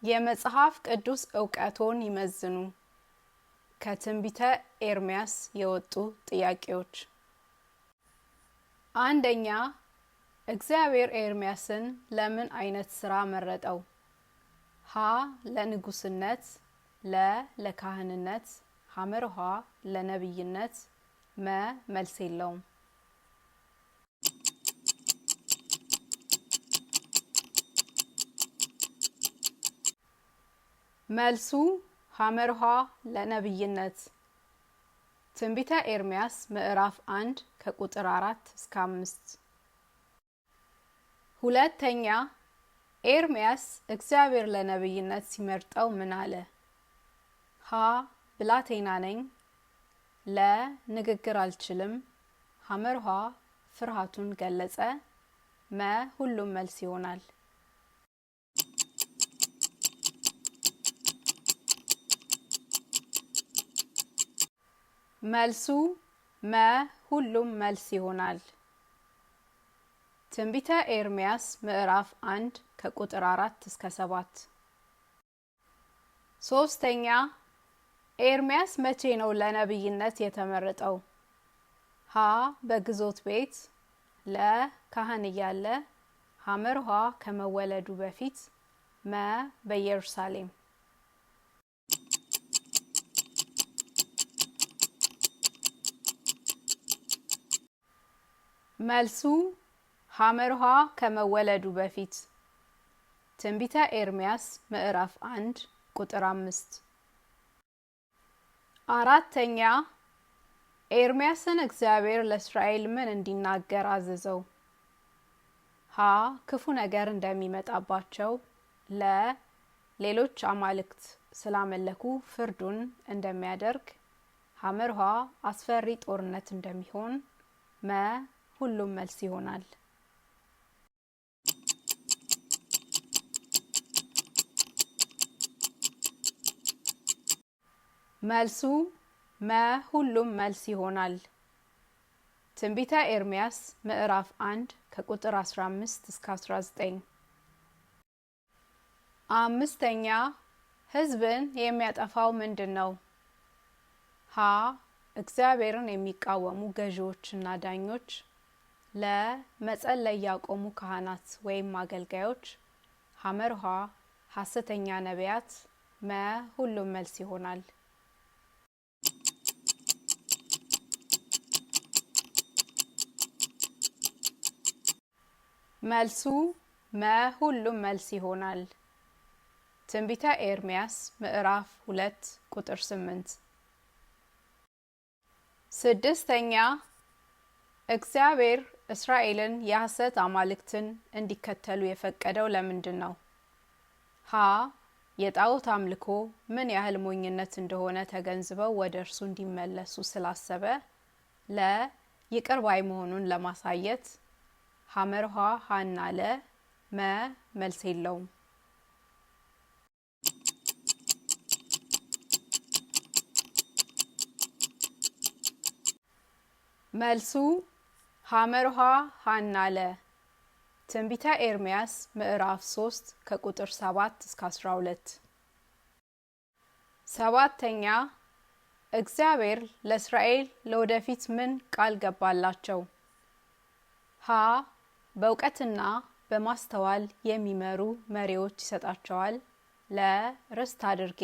የመጽሐፍ ቅዱስ ዕውቀቶን ይመዝኑ። ከትንቢተ ኤርምያስ የወጡ ጥያቄዎች። አንደኛ፣ እግዚአብሔር ኤርምያስን ለምን አይነት ስራ መረጠው? ሀ ለንጉስነት፣ ለ ለካህንነት፣ ሐመርሃ ለነብይነት፣ መ መልስ የለውም። መልሱ ሐመርሃ ለነብይነት። ትንቢተ ኤርምያስ ምዕራፍ 1 ከቁጥር 4 እስከ 5። ሁለተኛ፣ ኤርምያስ እግዚአብሔር ለነብይነት ሲመርጠው ምን አለ? ሀ ብላቴና ነኝ፣ ለ ንግግር አልችልም፣ ሐመርሃ ፍርሃቱን ገለጸ፣ መ ሁሉም መልስ ይሆናል። መልሱ መ ሁሉም መልስ ይሆናል። ትንቢተ ኤርምያስ ምዕራፍ 1 ከቁጥር 4 እስከ 7። ሶስተኛ፣ ኤርምያስ መቼ ነው ለነብይነት የተመረጠው? ሀ በግዞት ቤት፣ ለ ካህን እያለ፣ ሐመርሃ ከመወለዱ በፊት፣ መ በኢየሩሳሌም። መልሱ ሐመርሃ ከመወለዱ በፊት። ትንቢተ ኤርምያስ ምዕራፍ 1 ቁጥር 5። አራተኛ፣ ኤርምያስን እግዚአብሔር ለእስራኤል ምን እንዲናገር አዘዘው? ሀ ክፉ ነገር እንደሚመጣባቸው፣ ለ ሌሎች አማልክት ስላመለኩ ፍርዱን እንደሚያደርግ፣ ሐመርሃ አስፈሪ ጦርነት እንደሚሆን፣ መ ሁሉም መልስ ይሆናል። መልሱ መ ሁሉም መልስ ይሆናል። ትንቢተ ኤርምያስ ምዕራፍ 1 ከቁጥር 15 እስከ 19። አምስተኛ፣ ሕዝብን የሚያጠፋው ምንድነው? ሀ እግዚአብሔርን የሚቃወሙ ገዢዎችና ዳኞች፣ ለ መጸለይ ያቆሙ ካህናት ወይም አገልጋዮች፣ ሐመርሃ ሐሰተኛ ነቢያት፣ መ ሁሉም መልስ ይሆናል። መልሱ መ ሁሉም መልስ ይሆናል። ትንቢተ ኤርምያስ ምዕራፍ 2 ቁጥር 8። ስድስተኛ፣ እግዚአብሔር እስራኤልን የሐሰት አማልክትን እንዲከተሉ የፈቀደው ለምንድን ነው? ሀ የጣዖት አምልኮ ምን ያህል ሞኝነት እንደሆነ ተገንዝበው ወደ እርሱ እንዲመለሱ ስላሰበ፣ ለ ይቅር ባይ መሆኑን ለማሳየት፣ ሐመርሃ ሀና ለ፣ መ መልስ የለውም። መልሱ ሐመርሃ ሀና ለ። ትንቢተ ኤርምያስ ምዕራፍ 3 ከቁጥር 7 እስከ 12። ሰባተኛ፣ እግዚአብሔር ለእስራኤል ለወደፊት ምን ቃል ገባላቸው? ሀ በእውቀትና በማስተዋል የሚመሩ መሪዎች ይሰጣቸዋል፣ ለ ርስት አድርጌ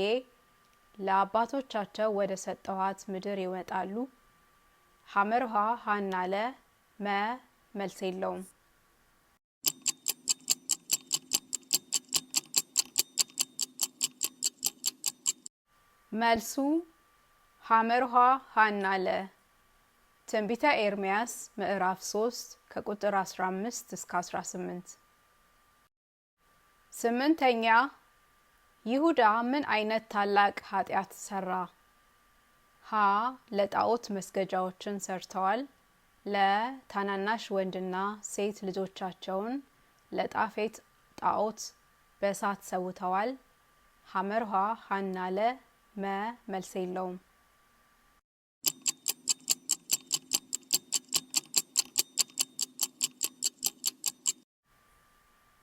ለአባቶቻቸው ወደ ሰጠኋት ምድር ይወጣሉ፣ ሐመርሃ ሀና ለ፣ መ መልስ የለውም። መልሱ ሐመርሃ ሀና ለ። ትንቢተ ኤርምያስ ምዕራፍ 3 ከቁጥር 15 እስከ 18። ስምንተኛ፣ ይሁዳ ምን አይነት ታላቅ ኃጢአት ሰራ? ሀ ለጣዖት መስገጃዎችን ሰርተዋል፣ ለ ታናናሽ ወንድና ሴት ልጆቻቸውን ለጣፌት ጣዖት በእሳት ሰውተዋል፣ ሐመርሃ ሀና ለ፣ መ መልስ የለውም።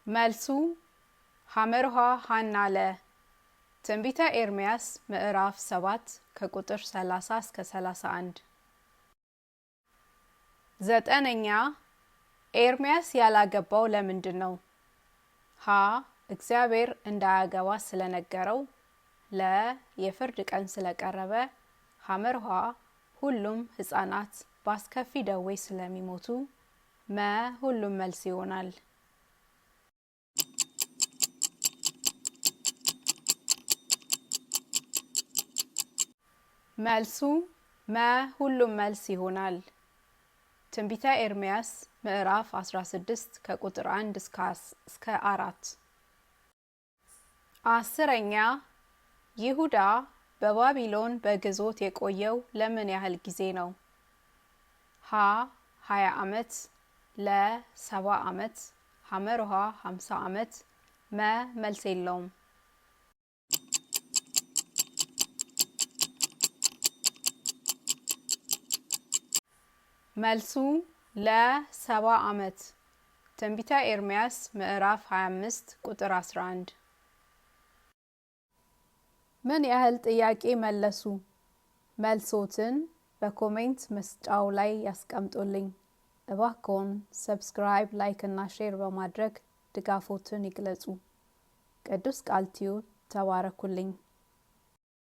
መልሱ ሐመርሃ ሐናለ ትንቢተ ኤርምያስ ምዕራፍ 7 ከቁጥር 30 እስከ 31። ዘጠነኛ ኤርምያስ ያላገባው ለምንድን ነው? ሀ እግዚአብሔር እንዳያገባ ስለነገረው፣ ለ የፍርድ ቀን ስለቀረበ፣ ሐመርሃ ሁሉም ሕፃናት በአስከፊ ደዌ ስለሚሞቱ፣ መ ሁሉም መልስ ይሆናል። መልሱ መ ሁሉም መልስ ይሆናል። ትንቢተ ኤርምያስ ምዕራፍ 16 ከቁጥር 1 እስከ 4። አስረኛ ይሁዳ በባቢሎን በግዞት የቆየው ለምን ያህል ጊዜ ነው? ሀ 20 ዓመት፣ ለ 70 ዓመት፣ ሐመርሃ 50 ዓመት፣ መ መልስ የለውም። መልሱ ለ70 ዓመት። ትንቢተ ኤርምያስ ምዕራፍ 25 ቁጥር 11። ምን ያህል ጥያቄ መለሱ? መልሶትን በኮሜንት መስጫው ላይ ያስቀምጡልኝ። እባክዎን ሰብስክራይብ፣ ላይክ እና ሼር በማድረግ ድጋፎትን ይግለጹ። ቅዱስ ቃል ቲዩብ ተባረኩልኝ።